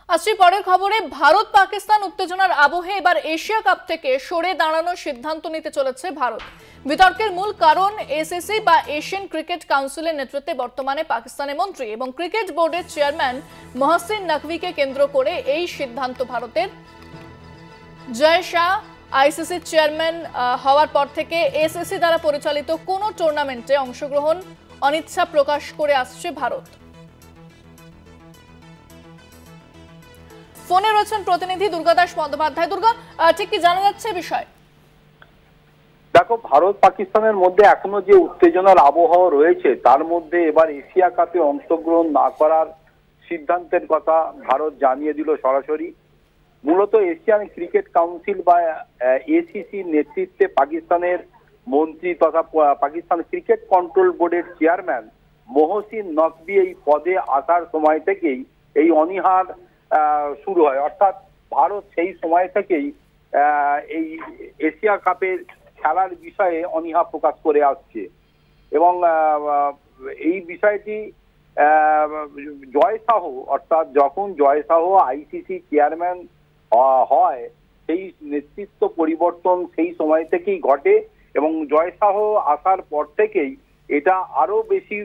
আসছি পরের খবরে। ভারত পাকিস্তান উত্তেজনার আবহে এবার এশিয়া কাপ থেকে সরে দাঁড়ানোর সিদ্ধান্ত নিতে চলেছে ভারত। বিতর্কের মূল কারণ এসিসি বা এশিয়ান ক্রিকেট কাউন্সিলের নেতৃত্বে বর্তমানে পাকিস্তানের মন্ত্রী এবং ক্রিকেট বোর্ডের চেয়ারম্যান মহসিন নকভিকে কেন্দ্র করে এই সিদ্ধান্ত ভারতের। জয় শাহ আইসিসির চেয়ারম্যান হওয়ার পর থেকে এসিসি দ্বারা পরিচালিত কোনো টুর্নামেন্টে অংশগ্রহণ অনিচ্ছা প্রকাশ করে আসছে ভারত। ফোনে রয়েছেন প্রতিনিধি দুর্গাদাস বন্দ্যোপাধ্যায়। দুর্গা, ঠিক কি জানা যাচ্ছে বিষয়? দেখো, ভারত পাকিস্তানের মধ্যে এখনো যে উত্তেজনার আবহাওয়া রয়েছে, তার মধ্যে এবার এশিয়া কাপে অংশগ্রহণ না করার সিদ্ধান্তের কথা ভারত জানিয়ে দিল সরাসরি। মূলত এশিয়ান ক্রিকেট কাউন্সিল বা এসিসির নেতৃত্বে পাকিস্তানের মন্ত্রী তথা পাকিস্তান ক্রিকেট কন্ট্রোল বোর্ডের চেয়ারম্যান মহসিন নকভি এই পদে আসার সময় থেকেই এই অনীহার শুরু হয়। অর্থাৎ ভারত সেই সময় থেকেই এই এশিয়া কাপের খেলার বিষয়ে অনীহা প্রকাশ করে আসছে এবং এই বিষয়টি জয় শাহ, অর্থাৎ যখন জয় শাহ আইসিসি চেয়ারম্যান হয়, সেই নেতৃত্ব পরিবর্তন সেই সময় থেকেই ঘটে এবং জয় শাহ আসার পর থেকেই এটা আরো বেশি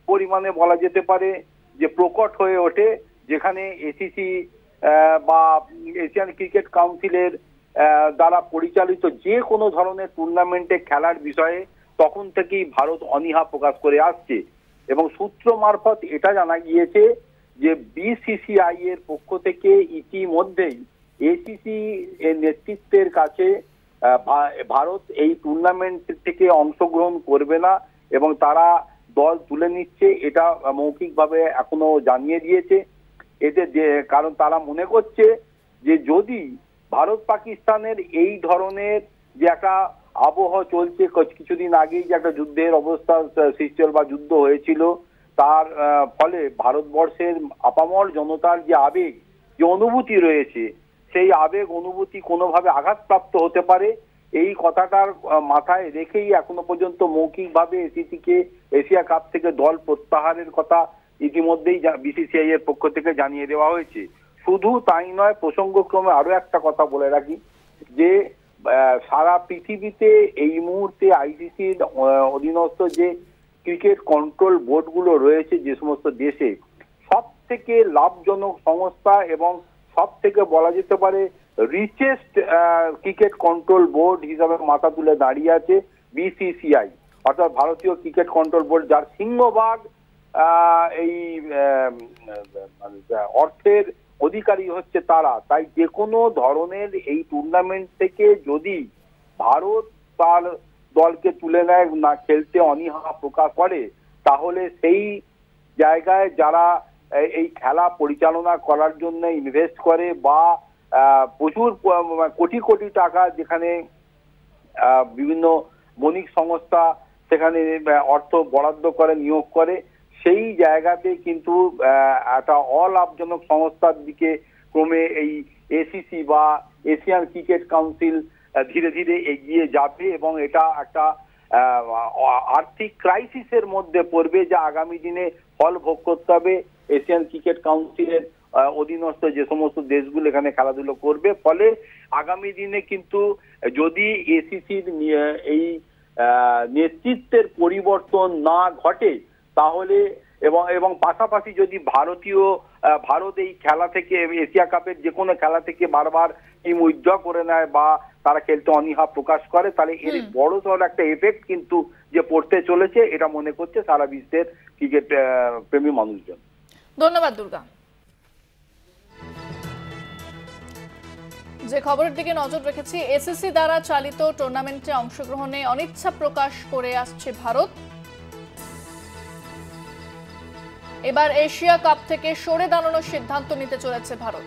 পরিমাণে বলা যেতে পারে যে প্রকট হয়ে ওঠে, যেখানে এসিসি বা এশিয়ান ক্রিকেট কাউন্সিলের দ্বারা পরিচালিত যে কোনো ধরনের টুর্নামেন্টে খেলার বিষয়ে তখন থেকেই ভারত অনীহা প্রকাশ করে আসছে। এবং সূত্র মারফত এটা জানা গিয়েছে যে বিসিসিআই এর পক্ষ থেকে ইতিমধ্যেই এসিসি এর নেতৃত্বের কাছে ভারত এই টুর্নামেন্ট থেকে অংশগ্রহণ করবে না এবং তারা দল তুলে নিচ্ছে, এটা মৌখিকভাবে এখনো জানিয়ে দিয়েছে। এতে যে কারণ তারা মনে করছে যে যদি ভারত পাকিস্তানের এই ধরনের যে একটা আবহাওয়া চলছে, কিছুদিন আগেই যে একটা যুদ্ধের অবস্থা সৃষ্টি হল বা যুদ্ধ হয়েছিল, তার ফলে ভারতবর্ষের আপামর জনতার যে আবেগ, যে অনুভূতি রয়েছে, সেই আবেগ অনুভূতি কোনোভাবে আঘাতপ্রাপ্ত হতে পারে, এই কথাটার মাথায় রেখেই এখনো পর্যন্ত মৌখিকভাবে এসিসিকে এশিয়া কাপ থেকে দল প্রত্যাহারের কথা ইতিমধ্যেই বিসিসিআই এর পক্ষ থেকে জানিয়ে দেওয়া হয়েছে। শুধু তাই নয়, প্রসঙ্গক্রমে আরো একটা কথা বলে রাখি যে সারা পৃথিবীতে এই মুহূর্তে আইসিসির অধীনস্থ যে ক্রিকেট কন্ট্রোল বোর্ডগুলো রয়েছে যে সমস্ত দেশে, সব থেকে লাভজনক সংস্থা এবং সব থেকে বলা যেতে পারে রিচেস্ট ক্রিকেট কন্ট্রোল বোর্ড হিসাবে মাথা তুলে দাঁড়িয়ে আছে বিসিসিআই, অর্থাৎ ভারতীয় ক্রিকেট কন্ট্রোল বোর্ড, যার সিংহভাগ এই অর্থের অধিকারী হচ্ছে তারা। তাই যে কোনো ধরনের এই টুর্নামেন্ট থেকে যদি ভারত তার দলকে তুলে নেয়, না খেলতে অনীহা প্রকাশ করে, তাহলে সেই জায়গায় যারা এই খেলা পরিচালনা করার জন্য ইনভেস্ট করে বা প্রচুর কোটি কোটি টাকা যেখানে বিভিন্ন বণিক সংস্থা সেখানে অর্থ বরাদ্দ করে নিয়োগ করে, সেই জায়গাতে কিন্তু একটা অলাভজনক সংস্থার দিকে ক্রমে এই এসিসি বা এশিয়ান ক্রিকেট কাউন্সিল ধীরে ধীরে এগিয়ে যাবে এবং এটা একটা আর্থিক ক্রাইসিসের মধ্যে পড়বে, যা আগামী দিনে ফল ভোগ করতে হবে এশিয়ান ক্রিকেট কাউন্সিলের অধীনস্থ যে সমস্ত দেশগুলো এখানে খেলাধুলো করবে। ফলে আগামী দিনে কিন্তু যদি এসিসির এই নেতৃত্বের পরিবর্তন না ঘটে, তাহলে এবং পাশাপাশি যদি ভারত এই খেলা থেকে, এশিয়া কাপের যে কোনো খেলা থেকে বারবার টিম উইথড্র করে নেয় বা তারা খেলতে অনীহা প্রকাশ করে, তাহলে এর বড় ধরনের একটা এফেক্ট কিন্তু যে পড়তে চলেছে, এটা মনে করছে সারা বিশ্বের ক্রিকেট প্রেমী মানুষজন। ধন্যবাদ দুর্গা। যে খবরের দিকে নজর রেখেছি, এসিসি দ্বারা চালিত টুর্নামেন্টে অংশগ্রহণে অনিচ্ছা প্রকাশ করে আসছে ভারত। এবার এশিয়া কাপ থেকে সরে দাঁড়ানোর সিদ্ধান্ত নিতে চলেছে ভারত।